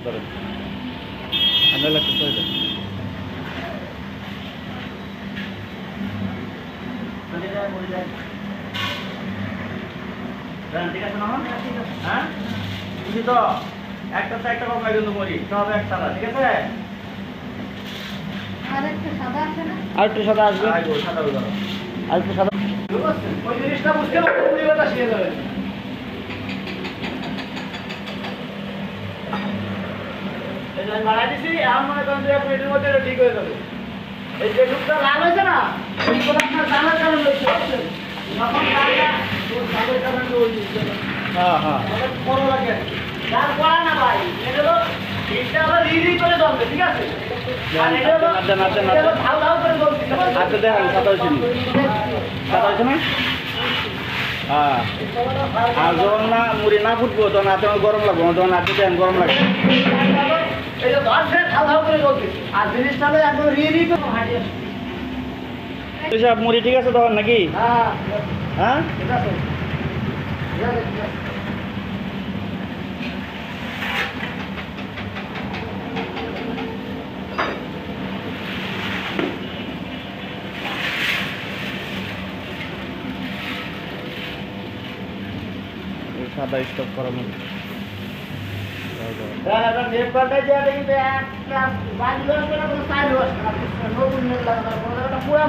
ধরেন আমরা লাগতে করে দেন ঠিক আছে না? হ্যাঁ বুঝি তো একটা কমলা কিন্তু মরি সব একটা ঠিক আছে। আর একটু সাদা আসবে সাদা আর একটু সাদা ওই জিনিসটা বুঝতে কথা শিখে যাবে। বাড়াই দিছি এখন মনে করেন 2 মিনিটের মধ্যে এটা ঠিক হয়ে যাবে। এই যে লুকটা লাল হয়েছে না এই কথা আপনার জানার কারণ হয়েছে বুঝছেন? যখন লালটা সাদের কারণে ওই হ্যাঁ হ্যাঁ বড় লাগে তার করা না ভাই এটা হলো এটা আবার রিরি করে জমবে ঠিক আছে। আর এটা হলো ধাউ ধাউ করে জমবে। আচ্ছা দেখেন সাদা হয়েছে সাদা হয়েছে না? হ্যাঁ আর যখন না মুড়ি না ফুটবো তখন হাতে আমার গরম লাগবে তখন হাতে দেন গরম লাগবে এই যে ধরছে ধাউ ধাউ করে জমবে আর জিনিসটা হলো একদম রিরি করে হাঁটিয়ে সব মুড়ি ঠিক আছে তখন নাকি? হ্যাঁ হ্যাঁ ঠিক আছে ঠিক আছে ঠিক আছে। সাদা স্টক করার মধ্যে পুরা